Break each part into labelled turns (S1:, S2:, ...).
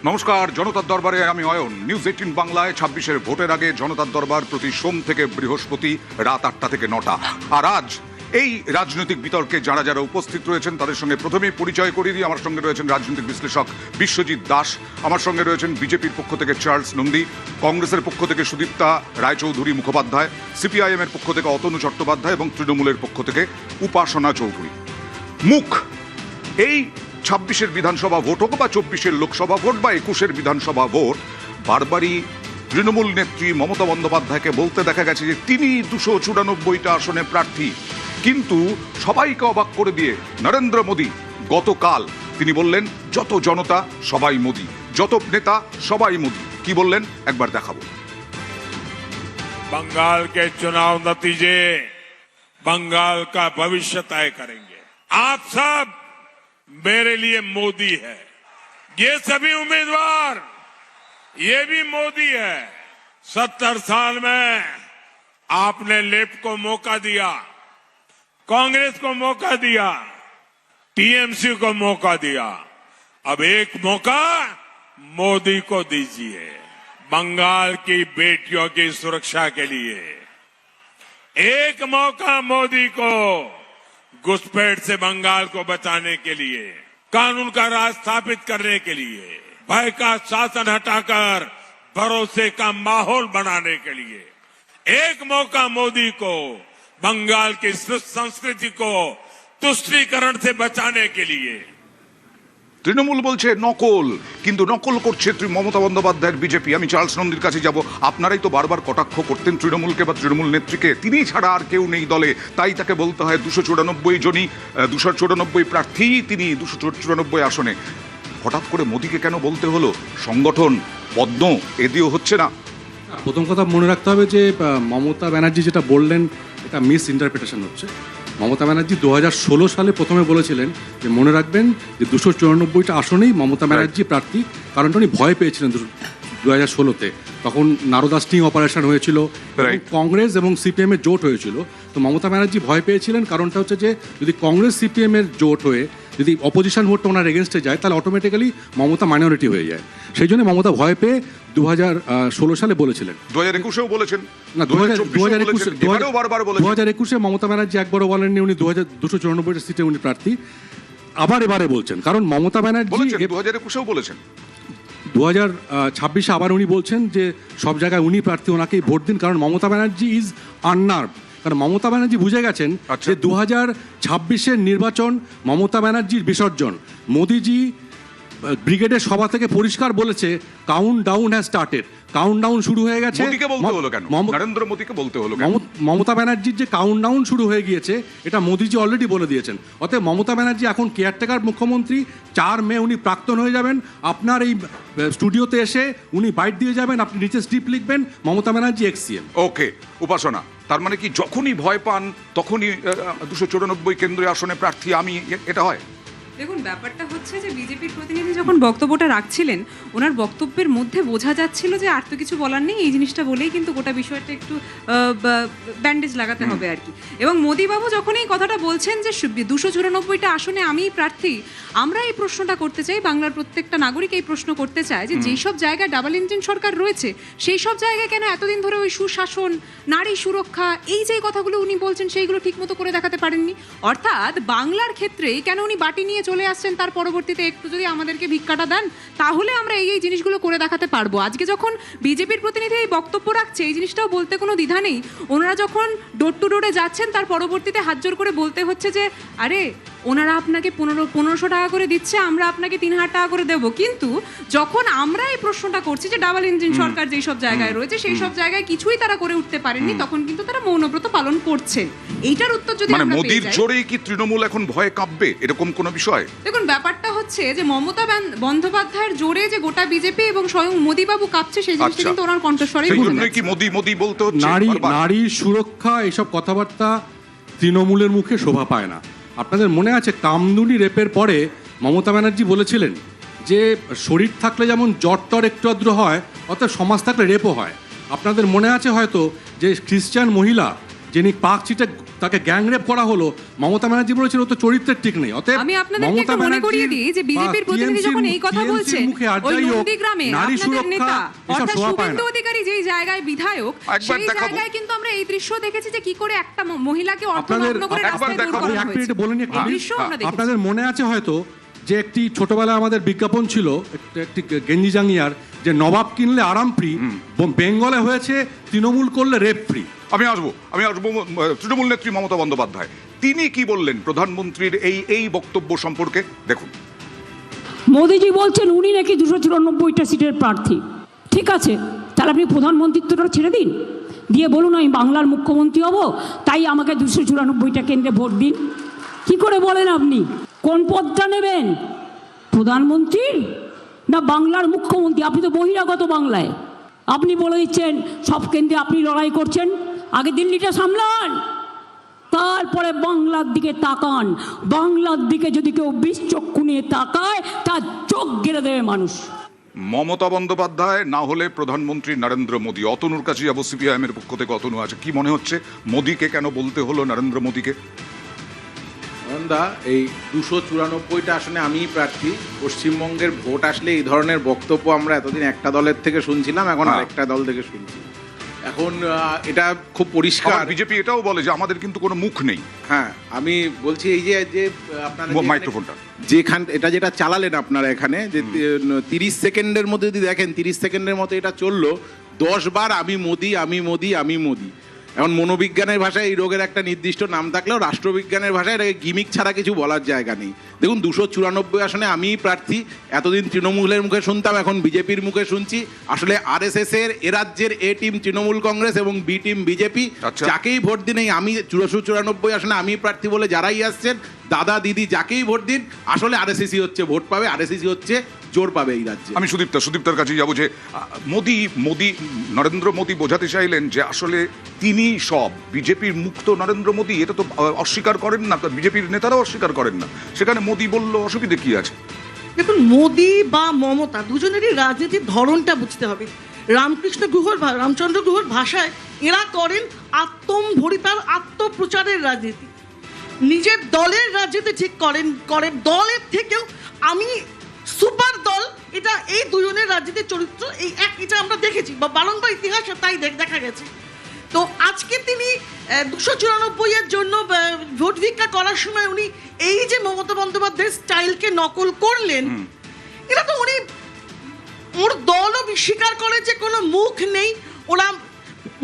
S1: নমস্কার, জনতার দরবারে আমি অয়ন। নিউজ 18 বাংলায় 26-এর ভোটের আগে জনতার দরবার প্রতি সোম থেকে বৃহস্পতি রাত 8টা থেকে 9টা। আর আজ এই রাজনৈতিক বিতর্কে যারা যারা উপস্থিত রয়েছেন তাদের সঙ্গে প্রথমেই পরিচয় করিয়ে দিই। আমার সঙ্গে রয়েছেন রাজনৈতিক বিশ্লেষক বিশ্বজিৎ দাস, আমার সঙ্গে রয়েছেন বিজেপির পক্ষ থেকে চার্লস নন্দী, কংগ্রেসের পক্ষ থেকে সুদীপ্তা রায়চৌধুরী মুখোপাধ্যায়, সিপিআইএম এর পক্ষ থেকে অতনু চট্টোপাধ্যায় এবং তৃণমূলের পক্ষ থেকে উপাসনা চৌধুরী। মুখ এই 26-এর বিধানসভা ভোট হোক বা 24-এর লোকসভা ভোট বা 21-এর বিধানসভা ভোট, বারবারই তৃণমূল নেত্রী মমতা বন্দ্যোপাধ্যায়কে বলতে দেখা গেছে যে তিনি 294টা আসনে প্রার্থী। কিন্তু সবাইকে অবাক করে দিয়ে নরেন্দ্র মোদী গতকাল তিনি বললেন যত জনতা সবাই মোদী, যত নেতা সবাই মোদী। কি বললেন একবার দেখাবো।
S2: बंगाल के चुनाव नतीजे बंगाल का भविष्य तय करेंगे। आप सब मेरे लिए मोदी है, ये सभी उम्मीदवार ये भी मोदी है। 70 साल में आपने लेफ्ट को मौका दिया, कांग्रेस को मौका दिया, टीएमसी को मौका दिया, अब एक मौका मोदी को दीजिए बंगाल की बेटियों की सुरक्षा के लिए। एक मौका मोदी को घुसपैठ से बंगाल को बचाने के लिए, कानून का राज स्थापित करने के लिए, भय का शासन हटाकर भरोसे का माहौल बनाने के लिए। एक मौका मोदी को बंगाल की संस्कृति को तुष्टीकरण से बचाने के लिए।
S1: তৃণমূল বলছে নকল, কিন্তু নকল করছে মমতা বন্দ্যোপাধ্যায়ের বিজেপি। আমি চার্লস নন্দীর কাছে যাব। আপনারাই তো বারবার কটাক্ষ করতেন তৃণমূলকে বা তৃণমূল নেত্রীকে, তিনি ছাড়া আর কেউ নেই দলে, তাই তাকে বলতে হয় 294 জনই 294 প্রার্থী, তিনি 294 আসনে। হঠাৎ করে মোদীকে কেন বলতে হলো? সংগঠন পদ্ম এ দিয়েও হচ্ছে না।
S3: প্রথম কথা মনে রাখতে হবে যে মমতা ব্যানার্জি যেটা বললেন এটা মিস ইন্টারপ্রিটেশন হচ্ছে। মমতা ব্যানার্জি 2016 সালে প্রথমে বলেছিলেন যে মনে রাখবেন যে 294টা আসনেই মমতা ব্যানার্জি প্রার্থী, কারণ উনি ভয় পেয়েছিলেন 2016-তে। তখন নারদা স্টিং অপারেশন হয়েছিল, কংগ্রেস এবং সিপিএম এর জোট হয়েছিল। তো মমতা ব্যানার্জি ভয় পেয়েছিলেন, কারণটা হচ্ছে যে যদি কংগ্রেস সিপিএম এর জোট হয়ে যদি অপোজিশন ভোটটা ওনার এগেনস্টে যায় তাহলে অটোমেটিক্যালি মমতা মাইনরিটি হয়ে যায়। সেই জন্য মমতা ভয় পেয়ে 2016 সালে বলেছিলেন।
S1: 2021-এও বলেছেন না,
S3: 2021-এ মমতা ব্যানার্জি একবারও বলেননি উনি 294টা সিটে উনি প্রার্থী। আবার এবারে বলছেন, কারণ মমতা ব্যানার্জি
S1: 2021-এও বলেছেন,
S3: 2026-এ আবার উনি বলছেন যে সব জায়গায় উনি প্রার্থী, ওনাকেই ভোট দিন, কারণ মমতা ব্যানার্জি ইজ আননার্ভ। কারণ মমতা ব্যানার্জি বুঝে গেছেন যে 2026-এর নির্বাচন মমতা ব্যানার্জির বিসর্জন। মোদিজি ব্রিগেডের সভা থেকে পরিষ্কার বলেছে count down has started, count down শুরু হয়ে গেছে।
S1: নরেন্দ্র মোদীকে বলতে হলো কেন?
S3: মমতা ব্যানার্জির যে কাউন্ট ডাউন শুরু হয়ে গিয়েছে এটা মোদিজি অলরেডি বলে দিয়েছেন। অতএব মমতা ব্যানার্জি এখন কেয়ারটেকার মুখ্যমন্ত্রী। 4 মে উনি প্রাক্তন হয়ে যাবেন। আপনার এই স্টুডিওতে এসে উনি বাইট দিয়ে যাবেন, আপনি নিচে স্ট্রিপ লিখবেন মমতা ব্যানার্জি এক্সিএম।
S1: ওকে, উপাসনা, তার মানে কি যখনই ভয় পান তখনই 294 কেন্দ্রীয় আসনে প্রার্থী আমি, এটা হয়?
S4: দেখুন, ব্যাপারটা হচ্ছে যে বিজেপির প্রতিনিধি যখন বক্তব্যটা রাখছিলেন ওনার বক্তব্যের মধ্যে বোঝা যাচ্ছিল যে আর তো কিছু বলার নেই, এই জিনিসটা বলেই কিন্তু গোটা বিষয়টা একটু ব্যান্ডেজ লাগাতে হবে আর কি। এবং মোদিবাবু যখন এই কথাটা বলছেন যে 294টা আসনে আমিই প্রার্থী, আমরা এই প্রশ্নটা করতে চাই, বাংলার প্রত্যেকটা নাগরিক এই প্রশ্ন করতে চায় যে যেই সব জায়গায় ডাবল ইঞ্জিন সরকার রয়েছে সেই সব জায়গায় কেন এতদিন ধরে ওই সুশাসন, নারী সুরক্ষা, এই যে কথাগুলো উনি বলছেন সেইগুলো ঠিকমতো করে দেখাতে পারেননি। অর্থাৎ বাংলার ক্ষেত্রে কেন উনি বাটি নিয়ে চলে আসছেন, তার পরবর্তীতে একটু যদি আমাদেরকে ভিক্ষাটা দেন তাহলে আমরা এই জিনিসগুলো করে দেখাতে পারবো। আজকে যখন বিজেপির প্রতিনিধি এই বক্তব্য রাখছে এই জিনিসটাও বলতে কোনো দ্বিধা নেই। ওনারা যখন ডোর টু ডোরে যাচ্ছেন তার পরবর্তীতে হাত জোর করে বলতে হচ্ছে যে আরে ওনারা আপনাকে 1500 টাকা করে দিচ্ছে, আমরা আপনাকে 3000 টাকা করে দেবো। কিন্তু যখন আমরা এই প্রশ্নটা করছি যে ডাবল ইঞ্জিন সরকার যেই সব জায়গায় রয়েছে সেই সব জায়গায় কিছুই তারা করে উঠতে পারেননি, তখন কিন্তু তারা মৌনব্রত পালন করছেন। এইটার উত্তর যদি আমরা
S1: মোদির জোরেই কি তৃণমূল এখন ভয়ে কাঁপবে এরকম কোনো বিষয়?
S4: দেখুন, ব্যাপারটা হচ্ছে যে মমতা বন্দ্যোপাধ্যায়ের জোরে যে গোটা বিজেপি এবং স্বয়ং মোদিবাবু কাঁপছে সেই জিনিসটা কিন্তু ওনার কণ্ঠস্বরেই বোঝা যাচ্ছে।
S1: কি মোদি মোদি বলতে হচ্ছে?
S3: নারী সুরক্ষা এইসব কথাবার্তা তৃণমূলের মুখে শোভা পায় না। আপনাদের মনে আছে কামদুনি রেপের পরে মমতা ব্যানার্জি বলেছিলেন যে শরীর থাকলে যেমন জ্বর টর একটু আদ্র হয়, অর্থাৎ সমাজ থাকলে রেপও হয়। আপনাদের মনে আছে হয়তো যে খ্রিস্টান মহিলা যিনি পার্ক স্ট্রিটে তাকে গ্যাংরেপ করা হলো, মমতা ব্যানার্জি বলেছিল ও তো চরিত্রের ঠিক নেই। অতএব
S4: আমি আপনাদেরকে একটু মনে করিয়ে দিই যে বিজেপির প্রতিনিধি যখন এই কথা বলছেন, ওই নন্দীগ্রামে আপনাদের নেতা অর্থাৎ শুভেন্দু অধিকারী যেই জায়গায় বিধায়ক, সেই জায়গায় কিন্তু আমরা এই দৃশ্য দেখেছি যে কি করে একটা মহিলাকে অর্ধনগ্ন করে রাস্তায় দৌড় করানো হয়েছে। এই দৃশ্য আমরা দেখেছি।
S3: আপনাদের মনে আছে হয়তো যে একটি ছোটবেলায় আমাদের বিজ্ঞাপন ছিল একটি গেঞ্জি জাঙ্গিয়ার, যে নবাব কিনলে আরাম ফ্রি, বেঙ্গলে হয়েছে তৃণমূল করলে রেপ ফ্রি।
S1: আমি আসবো তৃণমূল নেত্রী মমতা বন্দ্যোপাধ্যায় তিনি কি বললেন প্রধানমন্ত্রীর এই বক্তব্য সম্পর্কে দেখুন।
S5: মোদিজি বলছেন উনি নাকি 294টা সিটের প্রার্থী। ঠিক আছে, তাহলে আপনি প্রধানমন্ত্রিত্বটা ছেড়ে দিন, দিয়ে বলুন আমি বাংলার মুখ্যমন্ত্রী হব, তাই আমাকে 294টা কেন্দ্রে ভোট দিন। কি করে বলেন আপনি? কোন পদটা নেবেন, প্রধানমন্ত্রীর না বাংলার মুখ্যমন্ত্রী? আপনি তো বহিরাগত বাংলায়, আপনি বলে দিচ্ছেন সব কেন্দ্রে আপনি লড়াই করছেন, আগে দিল্লিটা সামলান, তারপরে বাংলার দিকে তাকান। বাংলার দিকে যদি কেউ বিচক্ষু নিয়ে তাকায় তার চোখ গেড়ে দেবে মানুষ।
S1: মমতা বন্দ্যোপাধ্যায় না হলে প্রধানমন্ত্রী নরেন্দ্র মোদী। অতনুর কাছে যাবো, সিপিআইএম এর পক্ষ থেকে অতনু আছে, কি মনে হচ্ছে মোদীকে কেন বলতে হলো নরেন্দ্র মোদীকে?
S6: দা এই 294টা আসনে আমিই প্রার্থী। পশ্চিমবঙ্গের ভোট আসলে এই ধরনের বক্তব্য আমরা এতদিন একটা দলের থেকে শুনছিলাম, এখন আরেকটা দল থেকে শুনছি। এখন এটা খুব পরিষ্কার।
S1: বিজেপি এটাও বলে যে আমাদের কিন্তু কোনো মুখ নেই।
S6: হ্যাঁ, আমি বলছি এই যে আপনারা
S1: মাইক্রোফোনটা
S6: এটা যেটা চালালেন আপনারা এখানে, যে 30 সেকেন্ডের মধ্যে যদি দেখেন, 30 সেকেন্ডের মতো এটা চললো 10 বার আমি মোদি আমি মোদি আমি মোদি। এখন মনোবিজ্ঞানের ভাষায় এই রোগের একটা নির্দিষ্ট নাম থাকলেও রাষ্ট্রবিজ্ঞানের ভাষায় এটাকে গিমিক ছাড়া কিছু বলার জায়গা নেই। দেখুন, 294 আসনে আমিই প্রার্থী। এতদিন তৃণমূলের মুখে শুনতাম, এখন বিজেপির মুখে শুনছি। আসলে আরএসএস এর এ রাজ্যের এ টিম তৃণমূল কংগ্রেস এবং বি টিম বিজেপি। যাকেই ভোট দিন, এই আমি 294 আসনে আমি প্রার্থী বলে যারাই আসছেন, দাদা দিদি যাকেই ভোট দিন, আসলে আরএসএসই হচ্ছে ভোট পাবে, আরএসএসই হচ্ছে জোর পাবে এই রাজ্যে।
S1: আমি সুদীপ্তার কাছে যাবো যে নরেন্দ্র মোদী বোঝাতে চাইলেন যে আসলে তিনি সব, বিজেপির মুক্ত নরেন্দ্র মোদী, এটা তো অস্বীকার করেন না, বিজেপির নেতারাও অস্বীকার করেন না, সেখানে মোদী বলল অসুবিধে কি আছে?
S7: দেখুন, মোদী বা মমতা দুজনেরই রাজনীতির ধরনটা বুঝতে হবে। রামচন্দ্র গুহর ভাষায় এরা করেন আত্মম্ভরিতার আত্মপ্রচারের রাজনীতি, নিজের দলের রাজনীতি ঠিক করেন দলের থেকেও আমি সুপার দল, এটা এই দুজনের রাজনীতির চরিত্র এটা আমরা দেখেছি বা বারংবার ইতিহাসে তাই দেখা গেছে। তো আজকে তিনি 294 এর জন্য ভোট ভিক্ষা করার সময় উনি এই যে মমতা বন্দ্যোপাধ্যায়ের স্টাইলকে নকল করলেন, এটা তো উনি ওর দলও স্বীকার করে যে কোনো মুখ নেই, ওরা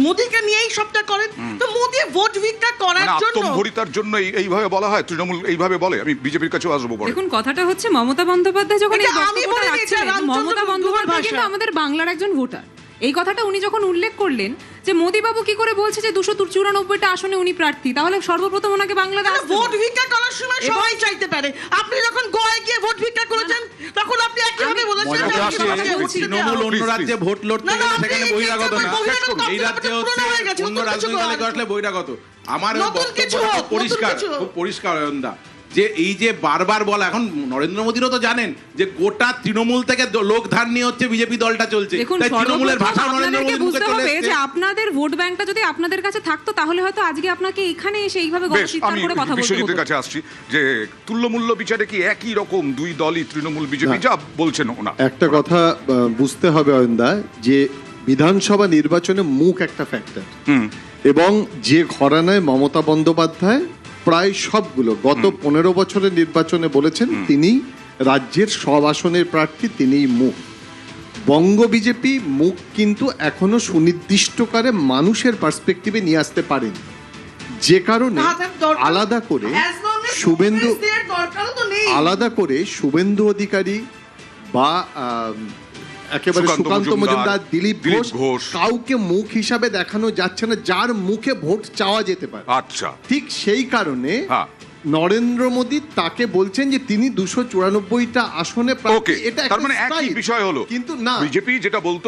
S7: মোদীকে নিয়েই সবটা করেন। তো মোদী ভোট ভিক্ষা করার জন্য,
S1: আত্মম্ভরিতার জন্য এইভাবে বলা হয়, তৃণমূল এইভাবে বলে। আমি বিজেপির কাছেও আসবো পরে।
S4: দেখুন, কথাটা হচ্ছে মমতা বন্দ্যোপাধ্যায় যখন এই বক্তব্যটা রাখছিলেন, মমতা বন্দ্যোপাধ্যায় কিন্তু আমাদের বাংলার একজন ভোটার। এই কথাটা উনি যখন উল্লেখ করলেন যে মোদীবাবু কি করে বলছে যে 294টা আসনে উনি প্রার্থী, তাহলে সর্বপ্রথম ওনাকে বাংলাদেশ
S7: ভোট ভিক্ষা করার সময় সবাই চাইতে পারে। আপনি যখন গোয়ায় গিয়ে ভোট ভিক্ষা করেছেন তখন আপনি একইভাবে বলেছেন
S6: তৃণমূল অন্য রাজ্যে ভোট লড়তে গেলে সেখানে বহিরাগত না, এই রাজ্যে হচ্ছে অন্য রাজনৈতিক দলে আসলে বহিরাগত। আমার বক্তব্য খুব পরিষ্কার অয়নদা, যে এই যে বারবার বলা, এখন নরেন্দ্র মোদীরও তো জানেন যে গোটা তৃণমূল থেকে লোক ধার নিয়ে হচ্ছে বিজেপি দলটা চলছে।
S4: তাই তৃণমূলের ভাষা নরেন্দ্র মোদীর মুখে চলে এসেছে। যে আপনাদের ভোট ব্যাংকটা যদি আপনাদের কাছে থাকতো তাহলে হয়তো আজকে আপনাকে এখানে এসে এইভাবে গণচিৎকার করে কথা বলতে হতো।
S1: বিশ্বজিতের কাছে আসছি যে তুল্যমূল্য বিচারে কি একই রকম দুই দলই, তৃণমূল বিজেপি, যা বলছেন ওনা?
S8: একটা কথা বুঝতে হবে অয়নদা, যে বিধানসভা নির্বাচনে মুখ একটা ফ্যাক্টর, এবং যে ঘরানায় মমতা বন্দ্যোপাধ্যায় প্রায় সবগুলো গত 15 বছরের নির্বাচনে বলেছেন তিনি রাজ্যের সব আসনের প্রার্থী, তিনিই মুখ। বঙ্গ বিজেপি মুখ কিন্তু এখনো সুনির্দিষ্টকারে মানুষের পার্সপেক্টিভে নিয়ে আসতে পারেন, যে কারণে আলাদা করে শুভেন্দু অধিকারী বা একেবারে সুকান্ত মজুমদার, দিলীপ ঘোষ কাউকে মুখ হিসাবে দেখানো যাচ্ছে না যার মুখে ভোট চাওয়া যেতে পারে।
S1: আচ্ছা,
S8: ঠিক সেই কারণে নরেন্দ্র মোদী তাকে বলছেন যে তিনি 294টা আসনে প্রার্থী। এটা
S1: তার মানে একই বিষয় হলো,
S8: কিন্তু না,
S1: বিজেপি যেটা বলতো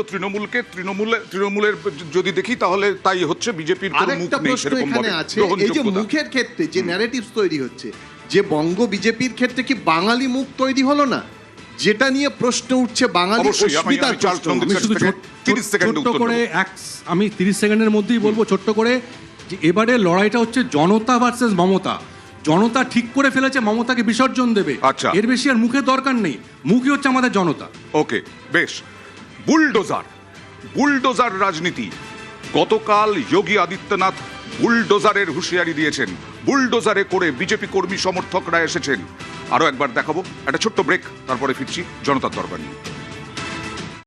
S1: তৃণমূলের যদি দেখি তাহলে তাই হচ্ছে বিজেপির কোনো মুখ নেই সেরকম ভাবে
S8: আছে। এই যে মুখের ক্ষেত্রে যে ন্যারেটিভস তৈরি হচ্ছে, যে বঙ্গ বিজেপির ক্ষেত্রে কি বাঙালি মুখ তৈরি হলো না, যেটা নিয়ে প্রশ্ন উঠছে বাঙালি অস্মিতার প্রশ্ন।
S3: আমি 30 সেকেন্ডের মধ্যেই বলবো ছোট্ট করে, যে এবারে লড়াইটা হচ্ছে জনতা ভার্সেস মমতা। জনতা ঠিক করে ফেলেছে মমতাকে বিসর্জন দেবে,
S1: আচ্ছা।
S3: এর বেশি আর মুখের দরকার নেই, মুখই হচ্ছে আমাদের জনতা।
S1: ওকে, বেশ। বুলডোজার রাজনীতি। গতকাল যোগী আদিত্যনাথ বুলডোজারের হুঁশিয়ারি দিয়েছেন। বুলডোজারে করে বিজেপি কর্মী সমর্থকরা এসেছেন। আরো একবার দেখাবো একটা ছোট্ট ব্রেক, তারপরে ফিরছি জনতার দরবার নিয়ে।